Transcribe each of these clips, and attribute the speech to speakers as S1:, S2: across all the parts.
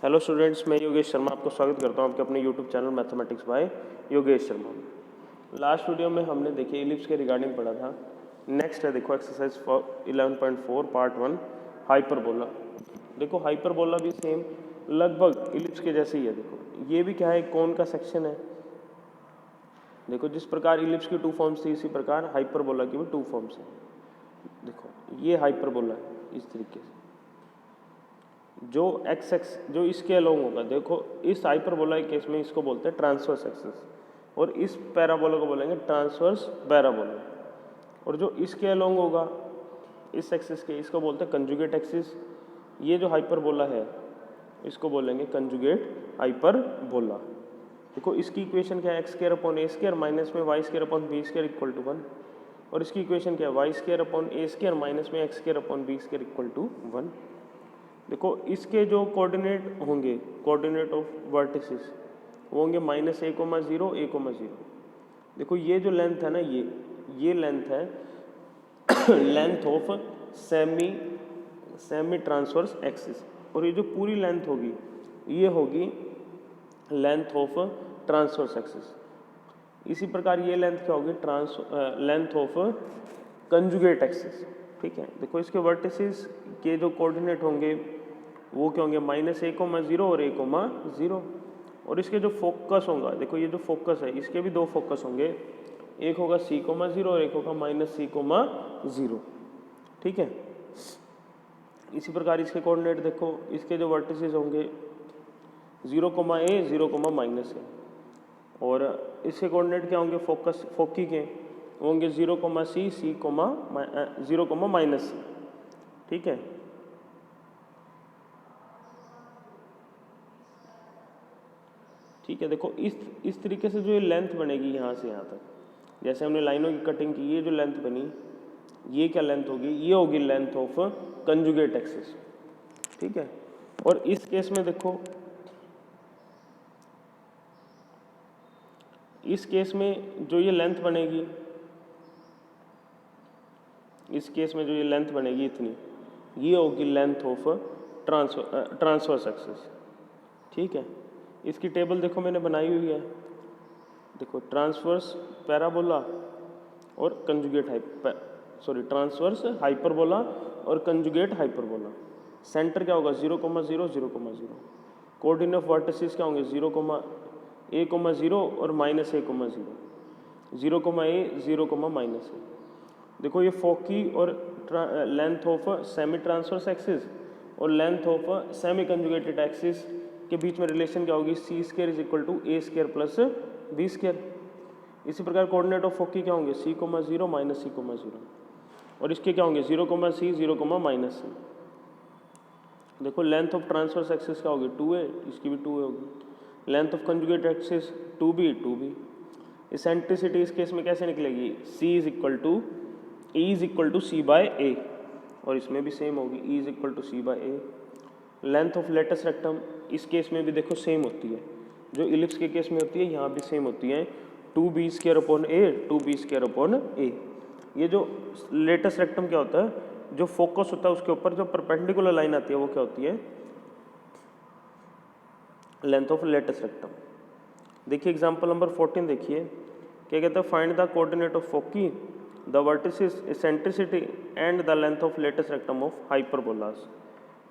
S1: Hello students, मैं योगेश शर्मा आपको स्वागत करता हूं आपके अपने YouTube channel mathematics by Yogesh Sharma में। लास्ट वीडियो में हमने देखिए इलिप्स के रिगार्डिंग पढ़ा था। नेक्स्ट है देखो एक्सरसाइज 11.4 पार्ट 1 हाइपरबोला। देखो हाइपरबोला भी सेम लगभग इलिप्स के जैसे ही है। देखो ये भी क्या है, कोन का सेक्शन है। देखो जिस प्रकार इलिप्स की 2 फॉर्म्स थी इसी प्रकार हाइपरबोला की भी 2 फॉर्म्स है। देखो ये हाइपरबोला है इस तरीके से, जो एक्स एक्स जो इसके अलोंग होगा। देखो इस हाइपरबोला के केस में इसको बोलते हैं ट्रांसवर्स एक्सिस और इस पैराबोला को बोलेंगे ट्रांसवर्स पैराबोला। और जो इसके अलोंग होगा इस एक्सिस के, इसको बोलते हैं कंजुगेट एक्सिस। ये जो हाइपरबोला है इसको बोलेंगे कंजुगेट हाइपरबोला। देखो इसकी इक्वेशन क्या है, x square upon a square minus में y square upon b square equal to 1। और इसकी इक्वेशन क्या है, y square upon a square minus में x square upon b square equal to 1। देखो इसके जो कोऑर्डिनेट होंगे, कोऑर्डिनेट ऑफ वर्टिसेस वो होंगे -a, 0 a, 0। देखो ये जो लेंथ है ना, ये लेंथ है length of semi transverse axis. और ये जो पूरी लेंथ होगी ये होगी लेंथ ऑफ ट्रांसवर्स एक्सिस। इसी प्रकार ये लेंथ क्या होगी, लेंथ ऑफ कंजुगेट एक्सिस। ठीक है, देखो इसके वर्टिसेस के जो कोऑर्डिनेट होंगे वो क्या होंगे, -a, 0 और a, 0। और इसके जो फोकस होगा, देखो ये जो फोकस है इसके भी 2 फोकस होंगे, एक होगा c, 0 और एक होगा -c, 0। ठीक है, इसी प्रकार इसके कोऑर्डिनेट देखो, इसके जो वर्टिसेस होंगे 0, a, 0, -a। और इसके कोऑर्डिनेट क्या होंगे, फोकी के होंगे 0, c, 0, -c। ठीक है, ठीक है। देखो इस तरीके से जो ये लेंथ बनेगी यहाँ से यहाँ तक, जैसे हमने लाइनों की कटिंग की, ये जो लेंथ बनी ये क्या लेंथ होगी, ये होगी लेंथ ऑफ कंजुगेट एक्सिस। ठीक है, और इस केस में देखो, इस केस में जो ये लेंथ बनेगी, इस केस में जो ये लेंथ बनेगी इतनी, ये होगी लेंथ ऑफ ट्रांसवर्स एक्सिस। ठीक है, इसकी टेबल देखो मैंने बनाई हुई है। देखो ट्रांसवर्स पैराबोला और कंजुगेट ट्रांसवर्स हाइपरबोला और कंजुगेट हाइपरबोला। सेंटर क्या होगा, 0, 0, 0, 0। कोऑर्डिनेट ऑफ वर्टिसेस क्या होंगे, 0, a, 0 और -a, 0, 0, a, 0, -a। देखो ये फोकी और length of semi transverse axis और length of semi conjugated axis के बीच में रिलेशन क्या होगी, c square is equal to a square plus b square. इसी प्रकार कोऑर्डिनेट ऑफ फोकी क्या होंगे, c, 0, -c, 0। और इसके क्या होंगे, 0, c, 0, -c। देखो लेंथ ऑफ ट्रांसवर्स एक्सिस क्या होगी, 2a, इसकी भी 2a होगी। Length of conjugate axis 2b, 2b। Eccentricity इस केस में कैसे निकलेगी, c is equal to E is equal to c by a, और इसमें भी सेम होगी, E is equal to c by a। Length of latus rectum इस case में भी देखो सेम होती है, जो इलिप्स के केस में होती है यहाँ भी सेम होती है, 2b square upon a, 2b square upon a। ये जो लेटस रेक्टम क्या होता है, जो फोकस होता है उसके ऊपर जो परपेंडिकुलर लाइन आती है वो क्या होती है, लेंथ ऑफ लेटस रेक्टम। देखिए एग्जांपल नंबर 14 देखिए, क्या कहता है, find the coordinate of foci, the vertices, eccentricity and the length of latus rectum of hyperbolas.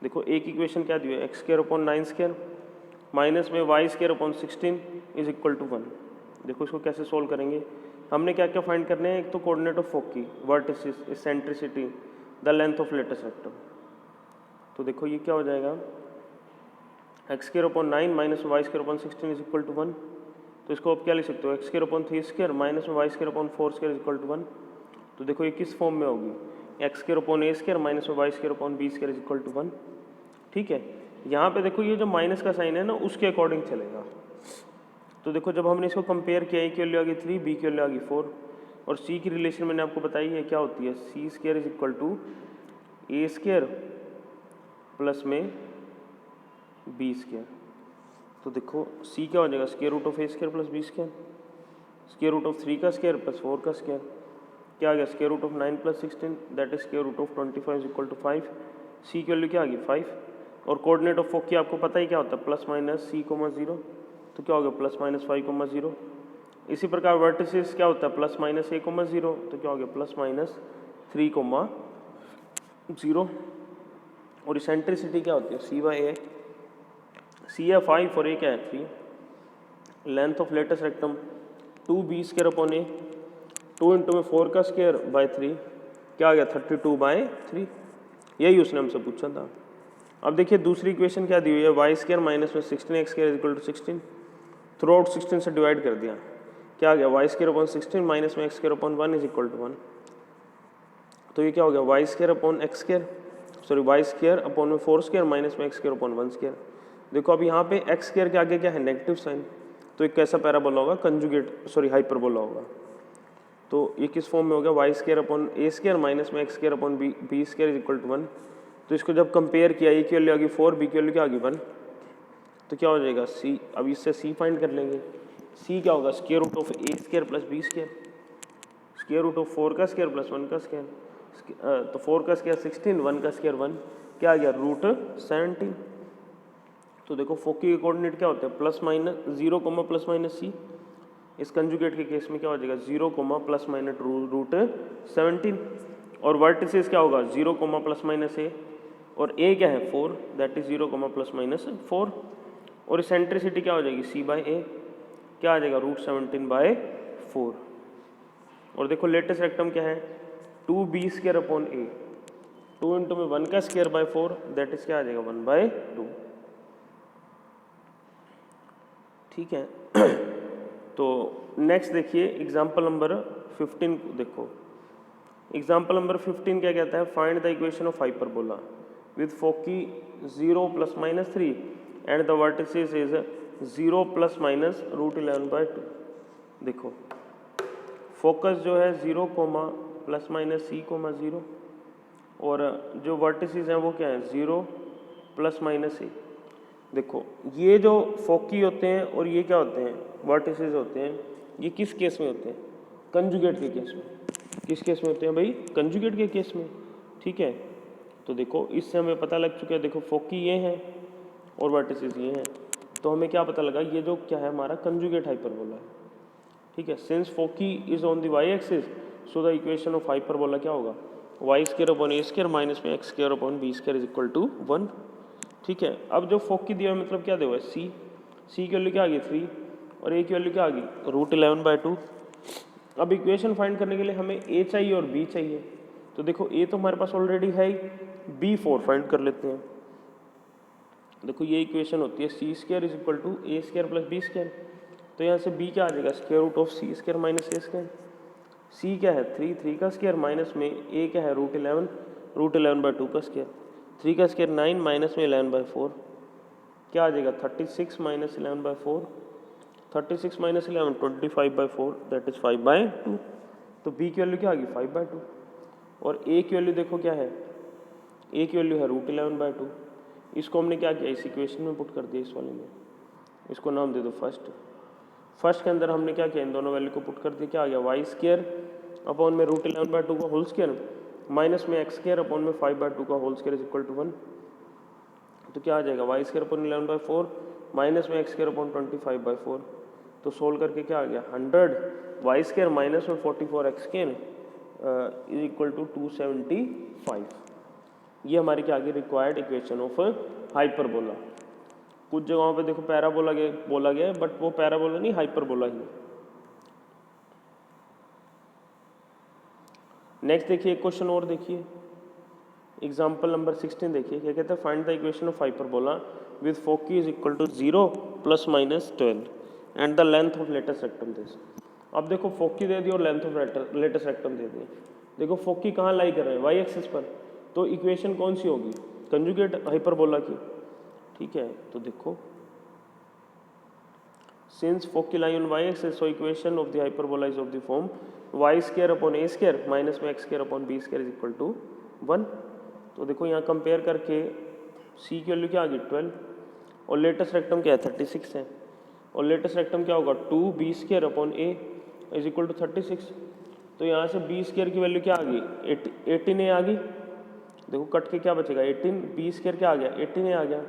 S1: देखो एक इक्वेशन क्या दी है, x square upon 9 square minus में y square upon 16 is equal to 1। देखो इसको कैसे सोल्व करेंगे, हमने क्या क्या फाइंड करने हैं, एक तो coordinate of foci, vertices, eccentricity, the length of latus rectum. तो देखो ये क्या हो जाएगा, x square upon 9 minus y square upon 16 is equal to 1। तो इसको आप क्या लिख सकते हो, x square upon 3 square minus में y square upon 4 square is equal to 1। तो देखो ये किस फॉर्म में होगी, x square upon a square minus में y square upon b square is equal to 1। ठीक है, यहाँ पे देखो ये जो माइनस का साइन है ना उसके अकॉर्डिंग चलेगा। तो देखो जब हमने इसको कंपेयर किया, ए की वैल्यू आ गई 3, बी की वैल्यू आ गई 4, और सी की रिलेशन मैंने आपको बताई है क्या होती है, सी square is equal to A square plus में बी स्क्वायर। तो देखो सी क्या हो जाएगा, square root of A square plus B square, square root of 3 का स्क्वायर प्लस 4 का स्क्वायर, क्या आ गया, square root of 9 plus 16 that is square root of 25 is equal to 5। C की वैल्यू क्या आ गई 5, और कोऑर्डिनेट ऑफ फोकी आपको पता ही क्या होता है, प्लस माइनस सी कोमा 0, तो क्या हो गया प्लस माइनस 5 कोमा 0। इसी प्रकार वर्टिसेस क्या होता है, प्लस माइनस ए कोमा 0, तो क्या हो गया प्लस माइनस 3 कोमा 0। और इसेंट्रिसिटी क्या होती है, सी बाई ए, सी है 5 और ए क्या है 3। Length of latus rectum 2b square upon A, 2 into में 4 का स्क्वायर बाय 3, क्या आ गया 32 बाय 3। यही उसने हमसे पूछा था। अब देखिए दूसरी इक्वेशन क्या दी हुई है, वाई स्क्वायर माइनस में 16x square is equal to 16, throughout 16 से डिवाइड कर दिया, क्या आ गया वाई स्क्वायर अपॉन 16 माइनस में x square upon 1 is equal to 1। तो ये क्या हो गया y square upon x square, sorry y square upon में 4 स्क्वायर माइनस में एक्स स्क्वायर अपॉन 1 स्क्वायर। देखो अब यहाँ पे एक्स स्क्वायर के आगे क्या है, नेगेटिव साइन, तो एक कैसा पैराबोला होगा, कंजुगेट सॉरी हाइपरबोला होगा। तो ये किस फॉर्म में हो गया, y square upon a square minus में x square upon b square is equal to 1। तो इसको जब कंपेयर किया, ए की वैल्यू आ गई 4, बी की वैल्यू क्या आ गई 1, तो क्या हो जाएगा सी। अब इससे सी फाइंड कर लेंगे, सी क्या होगा square root of A square plus B square, square root of 4 का स्क्वायर प्लस 1 का स्क्वायर, तो 4 का स्क्वायर 16, 1 का स्क्वायर 1, क्या आ गया रूट 17। तो देखो फोकी के कोऑर्डिनेट क्या होते हैं, plus minus 0 comma plus minus c. इस कंजुगेट के केस में क्या हो जाएगा 0 कोमा प्लस माइनस रूट 17। और वर्टिसेस क्या होगा 0 कोमा प्लस माइनस ए, और ए क्या है 4, that is 0 comma plus minus 4। और इसेंट्रिसिटी क्या हो जाएगी सी बाई ए, क्या आ जाएगा रूट 17 बाय 4। और देखो लेटेस्ट रेक्टम क्या है 2b स्क्वायर अपॉन ए, 2 इंटू में 1 का स्क्वायर बाय 4, दैट इज क्या आ जाएगा 1 बाय 2। ठीक है। तो नेक्स्ट देखिए एग्जाम्पल नंबर 15 देखो, एग्जाम्पल नंबर 15 क्या कहता है, find the equation of hyperbola with foci 0 plus minus 3 and the vertices is 0 plus minus root 11 by 2। देखो फोकस जो है 0 comma plus minus c comma 0, और जो वर्टिसेस हैं वो क्या है 0 प्लस माइनस ए। देखो ये जो फोकी होते हैं और ये क्या होते हैं वर्टिसेस होते हैं, ये किस केस में होते हैं, कंजुगेट के केस में। किस केस में होते हैं भाई, कंजुगेट के केस में। ठीक है, तो देखो इससे हमें पता लग चुका है, देखो फोकी ये हैं और वर्टिसेस ये हैं, तो हमें क्या पता लगा ये जो क्या है हमारा कंजुगेट हाइपरबोला है। ठीक है, since foci is on the y axis, so the equation of hyperbola क्या होगा, y square upon a square minus में x square upon b square is equal to 1। ठीक है, अब जो फोकी दिया मतलब क्या दिया है सी, सी की वैल्यू क्या आ गई 3 और ए की वैल्यू क्या आ गई रूट 11 बाय 2। अब इक्वेशन फाइंड करने के लिए हमें ए चाहिए और बी चाहिए, तो देखो ए तो हमारे पास ऑलरेडी है ही, बी 4 फाइंड कर लेते हैं। देखो ये इक्वेशन होती है सी square is equal to A square plus B square, तो यहाँ से बी क्या आ जाएगा square root of C square minus A square. C क्या है 3, 3 का स्क्वायर माइनस में ए क्या है रूट 11 बाय 2 का स्क्वायर, 3 का स्क्वायर 9 माइनस में 11 बाय 4, क्या आ जाएगा 36 minus 11 by 4, 36 minus 11 25 by 4, that is 5 by 2। तो बी की वैल्यू क्या आ गई 5 बाय 2, और ए की वैल्यू देखो क्या है, ए की वैल्यू है रूट 11 बाय 2। इसको हमने क्या किया इस इक्वेशन में पुट कर दिया, इस वाले में, इसको नाम दे दो फर्स्ट। फर्स्ट के अंदर हमने क्या किया इन दोनों वैल्यू को पुट कर दिया, क्या आ गया वाई स्क्वायर अपॉन में रूट 11 बाय 2 का होल स्क्वायर माइनस में एक्स स्क्वायर अपॉन में 5 बाय 2 का whole square is equal to 1। तो क्या आ जाएगा y square upon 11 by 4 minus में एक्स स्क्वायर अपॉन 25 बाय 4। तो सोल्व करके क्या आ गया 100 वाई स्क्वायर माइनस में 44 x square is equal to 275। ये हमारी क्या आ गई रिक्वायर्ड इक्वेशन ऑफ हाइपरबोला। कुछ जगहों पे देखो पैराबोला बोला गया है, बट वो पैराबोला नहीं हाइपरबोला ही। नेक्स्ट देखिए एक क्वेश्चन और देखिए, एग्जाम्पल नंबर 16 देखिए क्या कहता है, find the equation of hyperbola with foci is equal to 0 plus minus 12 and the length of latus rectum this. अब देखो फोकी दे दी और लेंथ ऑफ लेटेस्ट रेक्टम दे दी। देखो फोकी कहाँ लाई कर रहे हैं वाई एक्सिस पर, तो इक्वेशन कौन सी होगी कंजुगेट हाइपरबोला की। ठीक है, तो देखो since foci lie on y axis, so equation of the hyperbola is of the form y square upon a square minus में x square upon b square is equal to 1। तो देखो यहाँ compare करके सी की वैल्यू क्या आ गई 12 और latus rectum क्या है 36 है, और लेटेस्ट रेक्टम क्या होगा 2b square upon a is equal to 36। तो यहाँ से बी स्क्वायर की वैल्यू क्या आ गई 18a आ गई, देखो कट के क्या बचेगा 18, बी स्क्वायर क्या आ गया 18 आ गया।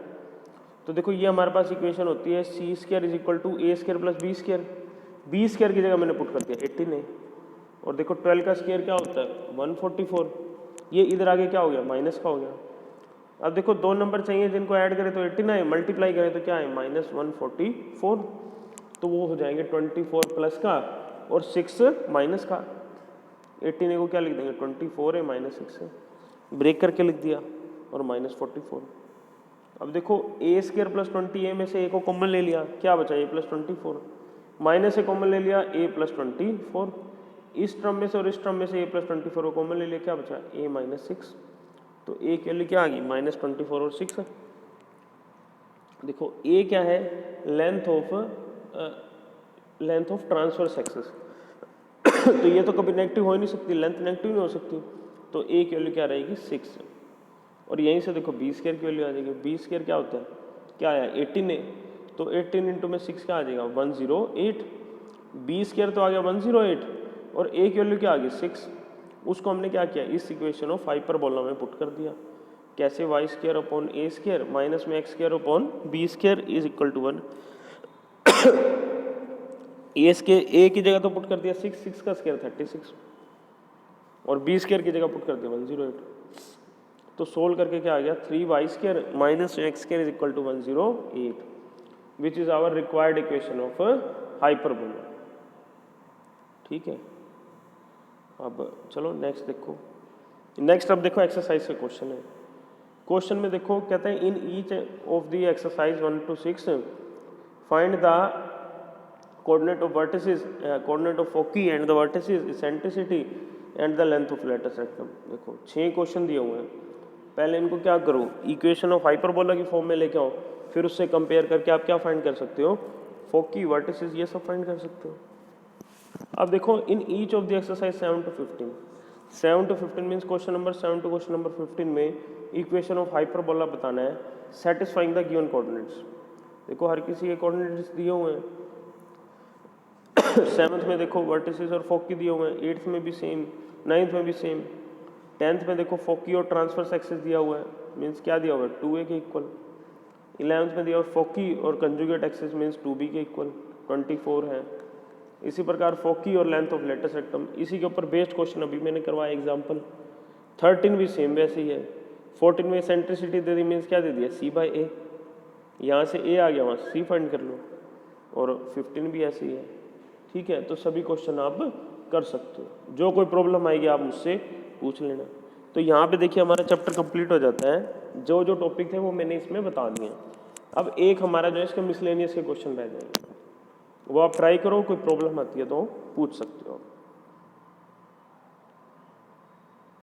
S1: तो देखो ये हमारे पास इक्वेशन होती है सी square is equal to A square plus B square. B square की जगह मैंने पुट कर दिया 18 है, और देखो 12 का स्क्वायर क्या होता है 144, ये इधर आगे क्या हो गया माइनस का हो गया। अब देखो दो नंबर चाहिए जिनको ऐड करें तो 18 आए, मल्टीप्लाई करें तो क्या है -144, तो वो हो जाएंगे 24 प्लस का और 6 माइनस का। 18 को क्या लिख देंगे 24 है -6 है, ब्रेक करके लिख दिया और -44। अब देखो ए स्क्वायर प्लस 20 ए में से ए को कॉमन ले लिया, क्या बचा ए प्लस 24, माइनस ए कॉमन ले लिया ए प्लस 24, इस टर्म में से और इस टर्म में से ए प्लस 24 को कॉमन ले लिया, क्या बचा ए -6, तो ए के लिए क्या आ गई -24 और 6। देखो ए क्या है लेंथ ऑफ ट्रांसवर्स एक्सिस तो ये तो कभी नेगेटिव हो ही नहीं सकती, लेंथ नेगेटिव नहीं हो सकती, तो ए की वैल्यू क्या रहेगी 6। और यहीं से देखो बी स्क्वायर की वैल्यू आ जाएगी, बी स्क्वायर क्या होता है क्या आया 18 है, तो 18 इंटू में 6 क्या आ जाएगा 108, बी स्क्वायर तो आ गया 108 और ए की वैल्यू क्या आ गई 6, उसको हमने क्या किया इस इक्वेशन ऑफ हाइपरबोला में पुट कर दिया। कैसे y square upon a square minus में x square upon b square is equal to 1। A की जगह तो पुट कर दिया 6 का स्क्वायर 36 और बी स्क्वायर की जगह पुट कर दिया 108, तो सोल्व करके क्या आ गया 3y square minus x square is equal to 108 which is our required equation of hyperbola. ठीक है, अब चलो नेक्स्ट देखो। नेक्स्ट अब देखो एक्सरसाइज का क्वेश्चन है। क्वेश्चन में देखो कहते हैं in each of the exercise 1 to 6 find the coordinate of vertices, coordinate of foci and the vertices, eccentricity and the length of latus rectum. देखो 6 क्वेश्चन दिए हुए हैं, पहले इनको क्या करो इक्वेशन ऑफ हाइपरबोला की फॉर्म में लेके आओ, फिर उससे कंपेयर करके आप क्या फाइंड कर सकते हो फोकी वर्टिसेस ये सब फाइंड कर सकते हो। अब देखो इन each of the exercise 7 to 15, 7 to 15 means question number 7 to question number 15 में इक्वेशन ऑफ हाइपरबोला बताना है सेटिस्फाइंग द गिवन कोऑर्डिनेट्स। देखो हर किसी के कोऑर्डिनेट्स दिए हुए हैं, 7th में देखो वर्टिसेस और फोकी दिए हुए हैं, 8th में भी सेम, 9th में भी सेम, 10th में देखो फोकी और ट्रांसवर्स एक्सिस दिया हुआ है मीन्स क्या दिया हुआ है 2a के इक्वल, 11th में दिया हुआ फोकी और कंजुगेट एक्सिस मीन्स 2b के इक्वल 24 है। इसी प्रकार फोकी और लेंथ ऑफ लेटस रेक्टम, इसी के ऊपर बेस्ड क्वेश्चन अभी मैंने करवाया एग्जांपल। 13 भी सेम वैसे ही है, 14 में सेंट्रिसिटी दे दी मीन्स क्या दे दिया c/a, यहाँ से a आ गया वहाँ c फाइंड कर लो, और 15 भी ऐसे ही है। ठीक है, तो सभी क्वेश्चन आप कर सकते हो, जो कोई प्रॉब्लम आएगी आप मुझसे पूछ लेना। तो यहाँ पे देखिए हमारा चैप्टर कंप्लीट हो जाता है, जो जो टॉपिक थे वो मैंने इसमें बता दिए। अब एक हमारा जो है इसके मिसलेनियस के क्वेश्चन रह जाएंगे, वो आप ट्राई करो, कोई प्रॉब्लम आती है तो पूछ सकते हो।